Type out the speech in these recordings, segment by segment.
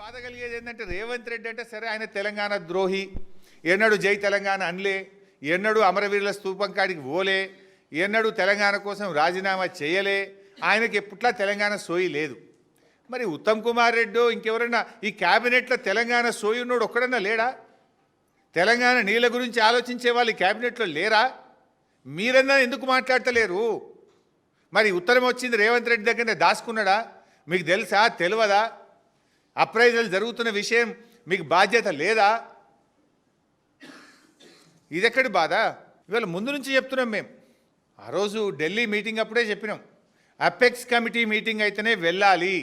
బాధ కలిగేది ఏంటంటే రేవంత్ రెడ్డి అంటే సరే ఆయన తెలంగాణ ద్రోహి, ఎన్నడూ జై తెలంగాణ అనలే, ఎన్నడూ అమరవీరుల స్తూపం కాడికి పోలే, ఎన్నడూ తెలంగాణ కోసం రాజీనామా చేయలే, ఆయనకి ఎప్పుట్లా తెలంగాణ సోయి లేదు. మరి ఉత్తమ్ కుమార్ రెడ్డి ఇంకెవరన్నా ఈ క్యాబినెట్లో తెలంగాణ సోయి ఉన్నోడు ఒక్కడన్నా లేడా? తెలంగాణ నీళ్ళ గురించి ఆలోచించే వాళ్ళు ఈ క్యాబినెట్లో లేరా? మీరన్నా ఎందుకు మాట్లాడతలేరు? మరి ఉత్తరం వచ్చింది రేవంత్ రెడ్డి దగ్గరనే దాచుకున్నాడా? మీకు తెలుసా తెలియదా? అప్రైజల్ జరుగుతున్న విషయం మీకు బాధ్యత లేదా? ఇదెక్కడి బాధ? ఇవాళ ముందు నుంచి చెప్తున్నాం మేము. ఆ రోజు ఢిల్లీ మీటింగ్ అప్పుడే చెప్పినాం, అపెక్స్ కమిటీ మీటింగ్ అయితేనే వెళ్ళాలి,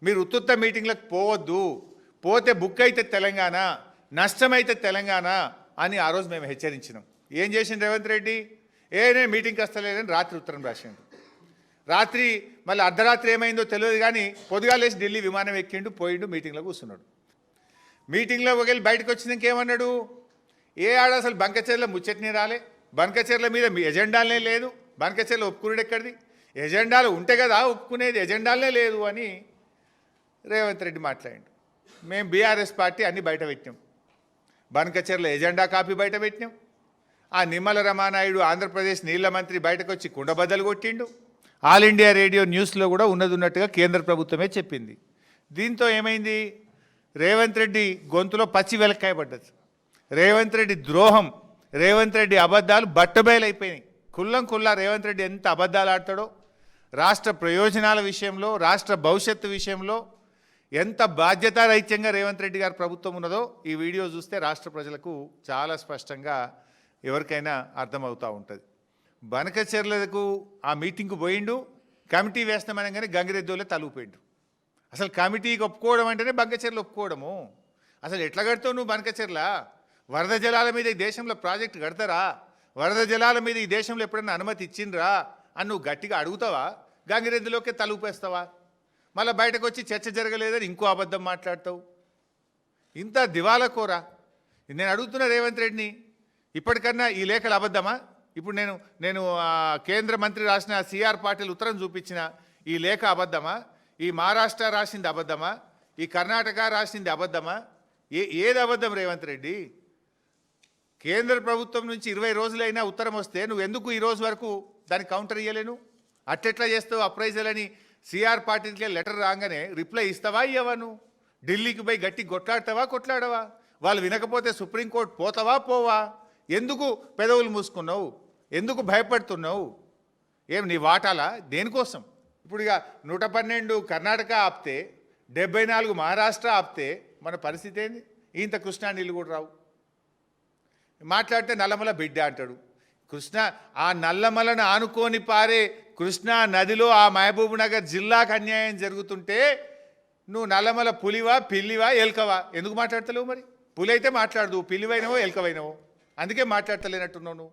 మీరు ఉత్తుత్త మీటింగ్లకు పోవద్దు, పోతే బుక్ అయితే తెలంగాణ, నష్టమైతే తెలంగాణ అని ఆ రోజు మేము హెచ్చరించినాం. ఏం చేసిండు రేవంత్ రెడ్డి? నేను మీటింగ్కి వస్తలేదని రాత్రి ఉత్తరం రాసిండు. రాత్రి మళ్ళీ అర్ధరాత్రి ఏమైందో తెలియదు కానీ పొద్దుగాలేసి ఢిల్లీ విమానం ఎక్కిండు, పోయిండు, మీటింగ్లో కూర్చున్నాడు. మీటింగ్లో ఒకవేళ బయటకు వచ్చినాక ఏమన్నాడు? ఏ ఆడ అసలు బంకచెర్ల ముచ్చట్ని రాలే, బంకచెర్ల మీద మీ ఎజెండాలనే లేదు, బంకచెర్ల ఒప్పుకునేది ఎక్కడిది? ఎజెండాలు ఉంటే కదా ఒప్పుకునేది, ఎజెండాలనే లేదు అని రేవంత్ రెడ్డి మాట్లాడిండు. మేము బీఆర్ఎస్ పార్టీ అన్నీ బయట పెట్టినాం, బంకచెర్ల ఎజెండా కాపీ బయట పెట్టినాం. ఆ నిమ్మల రమానాయుడు ఆంధ్రప్రదేశ్ నీళ్ల మంత్రి బయటకు వచ్చి కుండబద్దలు కొట్టిండు. ఆల్ ఇండియా రేడియో న్యూస్లో కూడా ఉన్నట్టుగా కేంద్ర ప్రభుత్వమే చెప్పింది. దీంతో ఏమైంది? రేవంత్ రెడ్డి గొంతులో పచ్చి వెలక్కాయ పడ్డది. రేవంత్ రెడ్డి ద్రోహం, రేవంత్ రెడ్డి అబద్ధాలు బట్టబయలైపోయినాయి. కుల్లా రేవంత్ రెడ్డి ఎంత అబద్ధాలు ఆడతాడో, రాష్ట్ర ప్రయోజనాల విషయంలో, రాష్ట్ర భవిష్యత్తు విషయంలో ఎంత బాధ్యతారహిత్యంగా రేవంత్ రెడ్డి గారి ప్రభుత్వం ఉన్నదో ఈ వీడియో చూస్తే రాష్ట్ర ప్రజలకు చాలా స్పష్టంగా ఎవరికైనా అర్థమవుతూ ఉంటుంది. బనకచెర్లకు ఆ మీటింగ్కు పోయిండు, కమిటీ వేస్తామనగానే గంగిరెద్దులే తలుపుపోయిండు. అసలు కమిటీకి ఒప్పుకోవడం అంటేనే బంకచెర్లు ఒప్పుకోవడము. అసలు ఎట్లా కడతావు నువ్వు బనకచెర్ల? వరద జలాల మీద ఈ దేశంలో ప్రాజెక్టు కడతారా? వరద జలాల మీద ఈ దేశంలో ఎప్పుడన్నా అనుమతి ఇచ్చిండ్రా అని నువ్వు గట్టిగా అడుగుతావా? గంగిరెద్దులోకే తలుపేస్తావా? మళ్ళీ బయటకు వచ్చి చర్చ జరగలేదని ఇంకో అబద్ధం మాట్లాడతావు. ఇంత దివాలా కోరా? నేను అడుగుతున్నా రేవంత్ రెడ్డిని, ఇప్పటికన్నా ఈ లేఖలు అబద్ధమా? ఇప్పుడు నేను కేంద్ర మంత్రి రాసిన సిఆర్ పాటిల్ ఉత్తరం చూపించిన ఈ లేఖ అబద్ధమా? ఈ మహారాష్ట్ర రాసింది అబద్ధమా? ఈ కర్ణాటక రాసింది అబద్ధమా? ఏది అబద్ధం రేవంత్ రెడ్డి? కేంద్ర ప్రభుత్వం నుంచి 20 రోజులైనా ఉత్తరం వస్తే నువ్వు ఎందుకు ఈ రోజు వరకు దానికి కౌంటర్ ఇయ్యలేను? అట్టెట్లా చేస్తావు? అప్రైజల్ అని సిఆర్ పాటిల్కే లెటర్ రాగానే రిప్లై ఇస్తావా ఇవ్వవా? నువ్వు ఢిల్లీకి పోయి గట్టి కొట్లాడవా? వాళ్ళు వినకపోతే సుప్రీంకోర్టు పోతావా పోవా? ఎందుకు పెదవులు మూసుకున్నావు? ఎందుకు భయపడుతున్నావు? ఏం నీ వాటాలా? దేనికోసం? ఇప్పుడు ఇక 112 కర్ణాటక ఆపితే, 74 మహారాష్ట్ర ఆపితే మన పరిస్థితి ఏంది? ఇంత కృష్ణా నీళ్ళు కూడా రావు. మాట్లాడితే నల్లమల బిడ్డ అంటాడు. ఆ నల్లమలను ఆనుకొని పారే కృష్ణా నదిలో ఆ మహబూబ్ నగర్ జిల్లాకు అన్యాయం జరుగుతుంటే నువ్వు నల్లమల పులివా, పిల్లివా, ఎలుకవా? ఎందుకు మాట్లాడతలేవు? మరి పులి అయితే మాట్లాడదు, పిల్లివైనవో ఎలుకవైనవో, అందుకే మాట్లాడతలేనట్టున్నావు నువ్వు.